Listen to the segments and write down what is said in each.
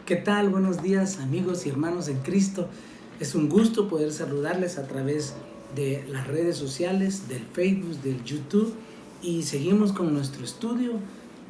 ¿Qué tal? Buenos días, amigos y hermanos en Cristo. Es un gusto poder saludarles a través de las redes sociales, del Facebook, del YouTube, y seguimos con nuestro estudio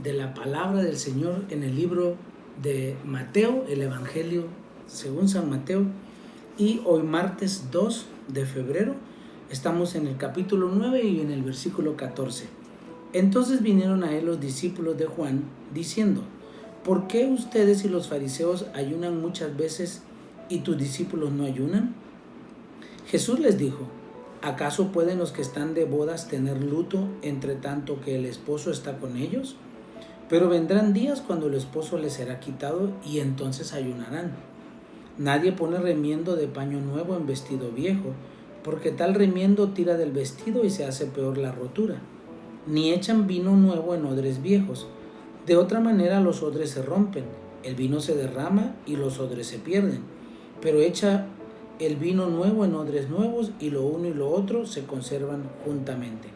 de la palabra del Señor en el libro de Mateo, el Evangelio según San Mateo. Y hoy martes 2 de febrero estamos en el capítulo 9 y en el versículo 14. Entonces vinieron a él los discípulos de Juan diciendo: ¿por qué ustedes y los fariseos ayunan muchas veces y tus discípulos no ayunan? Jesús les dijo: ¿acaso pueden los que están de bodas tener luto entre tanto que el esposo está con ellos? Pero vendrán días cuando el esposo les será quitado y entonces ayunarán. Nadie pone remiendo de paño nuevo en vestido viejo, porque tal remiendo tira del vestido y se hace peor la rotura. Ni echan vino nuevo en odres viejos. De otra manera los odres se rompen, el vino se derrama y los odres se pierden. Pero echa el vino nuevo en odres nuevos y lo uno y lo otro se conservan juntamente.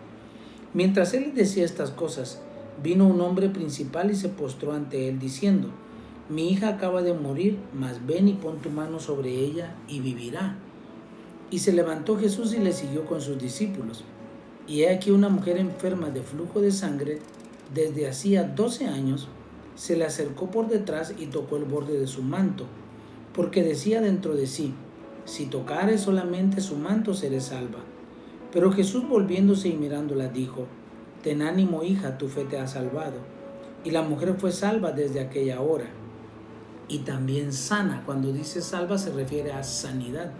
Mientras él decía estas cosas, vino un hombre principal y se postró ante él diciendo: mi hija acaba de morir, mas ven y pon tu mano sobre ella y vivirá. Y se levantó Jesús y le siguió con sus discípulos. Y he aquí una mujer enferma de flujo de sangre desde hacía 12 años, se le acercó por detrás y tocó el borde de su manto, porque decía dentro de sí: si tocare solamente su manto seré salva. Pero Jesús, volviéndose y mirándola, dijo: ten ánimo, hija, tu fe te ha salvado. Y la mujer fue salva desde aquella hora. Y también sana. Cuando dice salva se refiere a sanidad.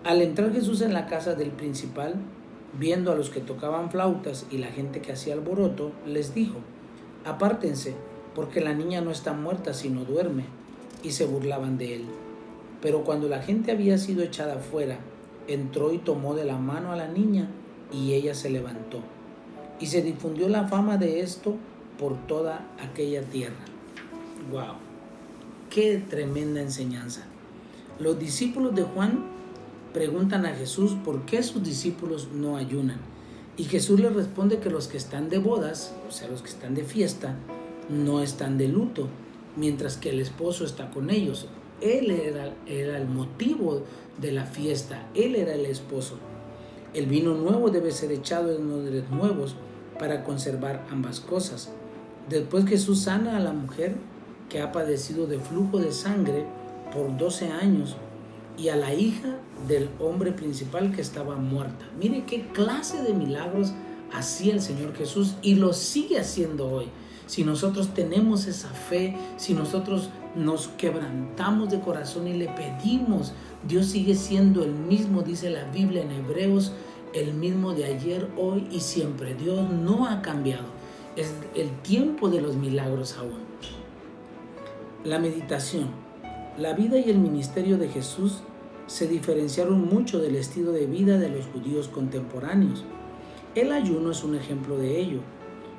Al entrar Jesús en la casa del principal, viendo a los que tocaban flautas y la gente que hacía alboroto, les dijo: apártense, porque la niña no está muerta sino duerme. Y se burlaban de él. Pero cuando la gente había sido echada fuera, entró y tomó de la mano a la niña, y ella se levantó. Y se difundió la fama de esto por toda aquella tierra. ¡Wow! ¡Qué tremenda enseñanza! Los discípulos de Juan preguntan a Jesús por qué sus discípulos no ayunan. Y Jesús les responde que los que están de bodas, o sea, los que están de fiesta, no están de luto, mientras que el esposo está con ellos. Él era el motivo de la fiesta, él era el esposo. El vino nuevo debe ser echado en odres nuevos para conservar ambas cosas. Después Jesús sana a la mujer que ha padecido de flujo de sangre por 12 años y a la hija del hombre principal que estaba muerta. Mire qué clase de milagros hacía el Señor Jesús y lo sigue haciendo hoy. Si nosotros tenemos esa fe, si nosotros nos quebrantamos de corazón y le pedimos, Dios sigue siendo el mismo, dice la Biblia en Hebreos, el mismo de ayer, hoy y siempre. Dios no ha cambiado. Es el tiempo de los milagros aún. La meditación. La vida y el ministerio de Jesús se diferenciaron mucho del estilo de vida de los judíos contemporáneos. El ayuno es un ejemplo de ello.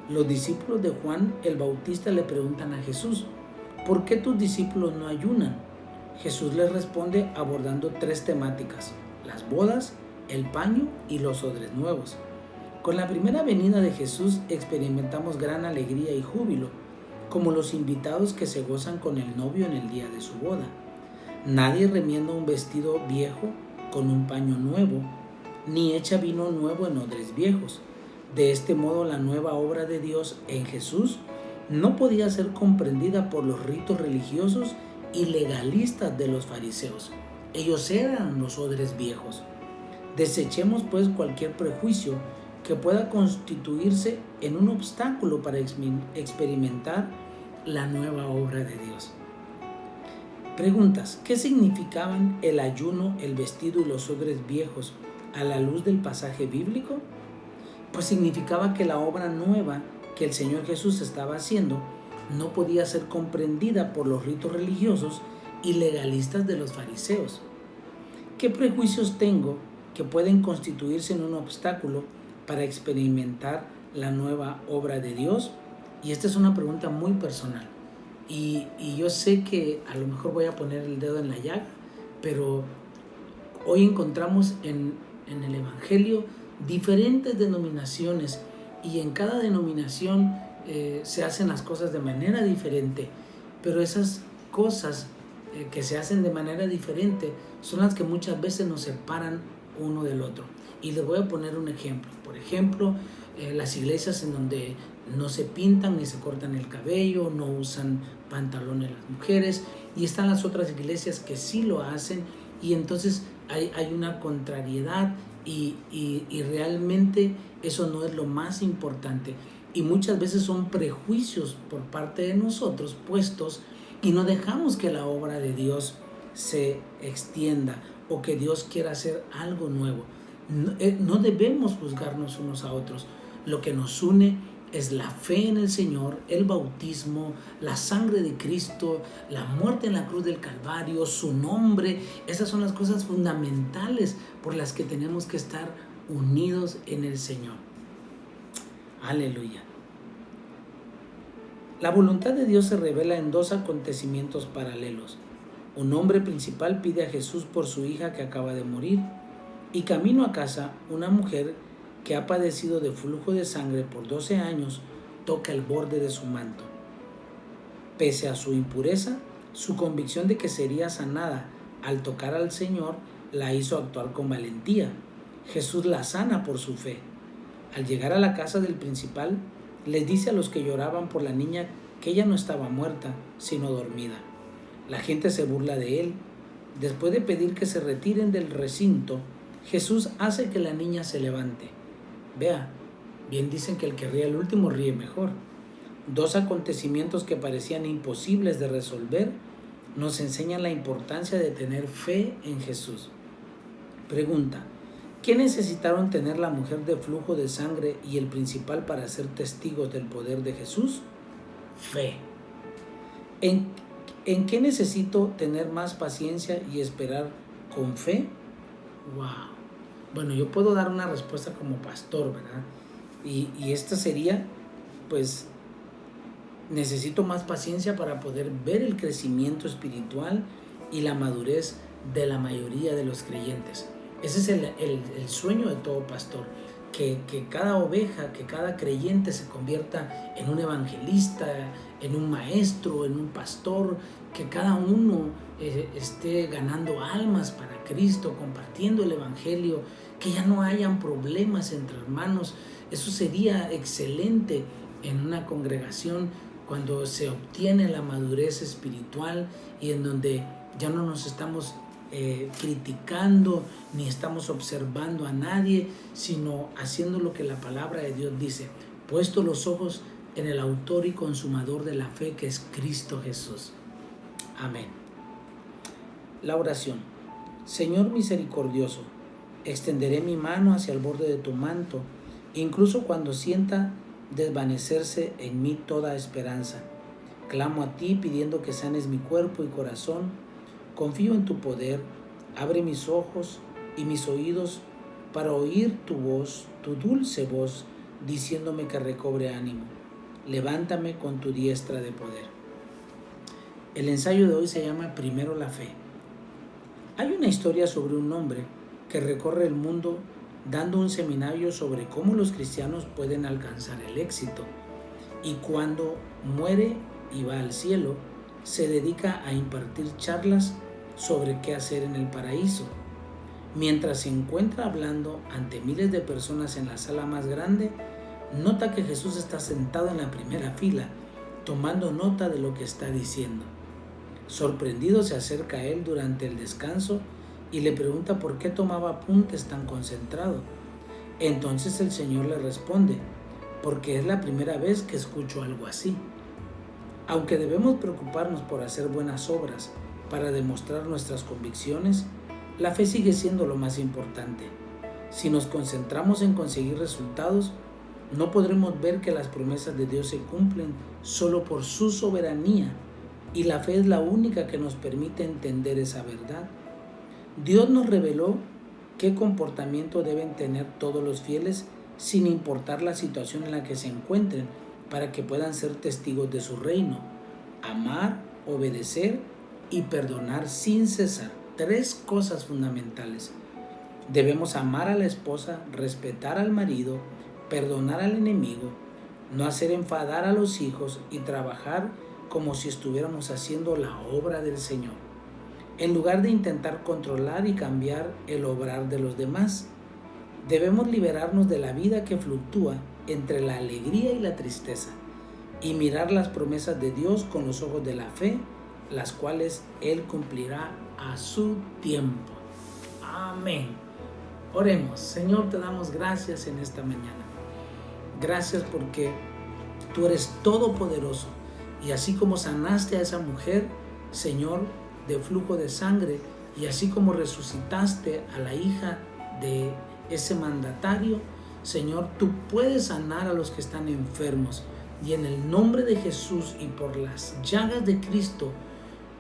Los discípulos de Juan el Bautista le preguntan a Jesús: ¿por qué tus discípulos no ayunan? Jesús les responde abordando 3 temáticas: las bodas, el paño y los odres nuevos. Con la primera venida de Jesús experimentamos gran alegría y júbilo, como los invitados que se gozan con el novio en el día de su boda. Nadie remienda un vestido viejo con un paño nuevo, ni echa vino nuevo en odres viejos. De este modo, la nueva obra de Dios en Jesús no podía ser comprendida por los ritos religiosos y legalistas de los fariseos. Ellos eran los odres viejos. Desechemos pues cualquier prejuicio que pueda constituirse en un obstáculo para experimentar la nueva obra de Dios. Preguntas: ¿qué significaban el ayuno, el vestido y los odres viejos a la luz del pasaje bíblico? Pues significaba que la obra nueva que el Señor Jesús estaba haciendo no podía ser comprendida por los ritos religiosos y legalistas de los fariseos. ¿Qué prejuicios tengo que pueden constituirse en un obstáculo para experimentar la nueva obra de Dios? Y esta es una pregunta muy personal. Y yo sé que a lo mejor voy a poner el dedo en la llaga, pero hoy encontramos en el Evangelio diferentes denominaciones y en cada denominación se hacen las cosas de manera diferente, pero esas cosas que se hacen de manera diferente son las que muchas veces nos separan uno del otro. Y les voy a poner un ejemplo. Por ejemplo, las iglesias en donde no se pintan ni se cortan el cabello, no usan pantalones las mujeres, y están las otras iglesias que sí lo hacen, y entonces hay una contrariedad y realmente eso no es lo más importante. Y muchas veces son prejuicios por parte de nosotros puestos y no dejamos que la obra de Dios se extienda o que Dios quiera hacer algo nuevo. No debemos juzgarnos unos a otros. Lo que nos une es la fe en el Señor, el bautismo, la sangre de Cristo, la muerte en la cruz del Calvario, su nombre. Esas son las cosas fundamentales por las que tenemos que estar unidos en el Señor. Aleluya. La voluntad de Dios se revela en dos acontecimientos paralelos. Un hombre principal pide a Jesús por su hija que acaba de morir, y camino a casa, una mujer que ha padecido de flujo de sangre por 12 años toca el borde de su manto. Pese a su impureza, su convicción de que sería sanada al tocar al Señor la hizo actuar con valentía. Jesús la sana por su fe. Al llegar a la casa del principal, les dice a los que lloraban por la niña que ella no estaba muerta, sino dormida. La gente se burla de él. Después de pedir que se retiren del recinto, Jesús hace que la niña se levante. Vea, bien dicen que el que ríe al último ríe mejor. Dos acontecimientos que parecían imposibles de resolver nos enseñan la importancia de tener fe en Jesús. Pregunta: ¿qué necesitaron tener la mujer de flujo de sangre y el principal para ser testigos del poder de Jesús? Fe. ¿En qué necesito tener más paciencia y esperar con fe? ¡Wow! Bueno, yo puedo dar una respuesta como pastor, ¿verdad? Y esta sería, pues, necesito más paciencia para poder ver el crecimiento espiritual y la madurez de la mayoría de los creyentes. Ese es el sueño de todo pastor, que cada oveja, que cada creyente se convierta en un evangelista, en un maestro, en un pastor, que cada uno esté ganando almas para Cristo, compartiendo el evangelio, que ya no hayan problemas entre hermanos. Eso sería excelente en una congregación cuando se obtiene la madurez espiritual y en donde ya no nos estamos criticando ni estamos observando a nadie, sino haciendo lo que la palabra de Dios dice, puesto los ojos en el autor y consumador de la fe, que es Cristo Jesús. Amén. La oración. Señor misericordioso, extenderé mi mano hacia el borde de tu manto, incluso cuando sienta desvanecerse en mí toda esperanza. Clamo a ti pidiendo que sanes mi cuerpo y corazón. Confío en tu poder. Abre mis ojos y mis oídos para oír tu voz, tu dulce voz, diciéndome que recobre ánimo. Levántame con tu diestra de poder. El ensayo de hoy se llama Primero la fe. Hay una historia sobre un hombre que recorre el mundo dando un seminario sobre cómo los cristianos pueden alcanzar el éxito. Y cuando muere y va al cielo, se dedica a impartir charlas sobre qué hacer en el paraíso. Mientras se encuentra hablando ante miles de personas en la sala más grande, nota que Jesús está sentado en la primera fila, tomando nota de lo que está diciendo. Sorprendido se acerca a él durante el descanso y le pregunta por qué tomaba apuntes tan concentrado. Entonces el Señor le responde: porque es la primera vez que escucho algo así. Aunque debemos preocuparnos por hacer buenas obras para demostrar nuestras convicciones, la fe sigue siendo lo más importante. Si nos concentramos en conseguir resultados, no podremos ver que las promesas de Dios se cumplen solo por su soberanía, y la fe es la única que nos permite entender esa verdad. Dios nos reveló qué comportamiento deben tener todos los fieles sin importar la situación en la que se encuentren, para que puedan ser testigos de su reino: amar, obedecer y perdonar sin cesar. 3 cosas fundamentales. Debemos amar a la esposa, respetar al marido, perdonar al enemigo, no hacer enfadar a los hijos y trabajar como si estuviéramos haciendo la obra del Señor, en lugar de intentar controlar y cambiar el obrar de los demás. Debemos liberarnos de la vida que fluctúa entre la alegría y la tristeza y mirar las promesas de Dios con los ojos de la fe, las cuales Él cumplirá a su tiempo. Amén. Oremos. Señor, te damos gracias en esta mañana. Gracias porque tú eres todopoderoso, y así como sanaste a esa mujer, Señor, de flujo de sangre, y así como resucitaste a la hija de ese mandatario, Señor, tú puedes sanar a los que están enfermos. Y en el nombre de Jesús y por las llagas de Cristo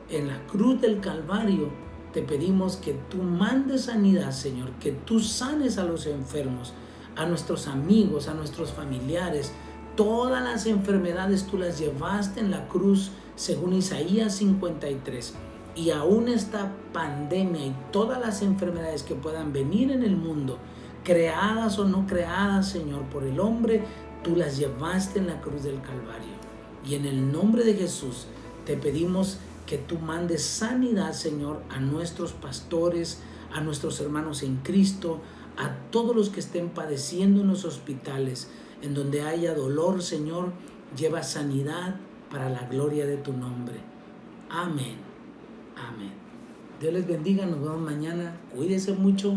en la cruz del Calvario, te pedimos que tú mandes sanidad, Señor, que tú sanes a los enfermos, a nuestros amigos, a nuestros familiares. Todas las enfermedades tú las llevaste en la cruz, según Isaías 53. Y aún esta pandemia y todas las enfermedades que puedan venir en el mundo, creadas o no creadas, Señor, por el hombre, tú las llevaste en la cruz del Calvario. Y en el nombre de Jesús te pedimos que tú mandes sanidad, Señor, a nuestros pastores, a nuestros hermanos en Cristo, a todos los que estén padeciendo en los hospitales. En donde haya dolor, Señor, lleva sanidad para la gloria de tu nombre. Amén. Amén. Dios les bendiga. Nos vemos mañana. Cuídense mucho.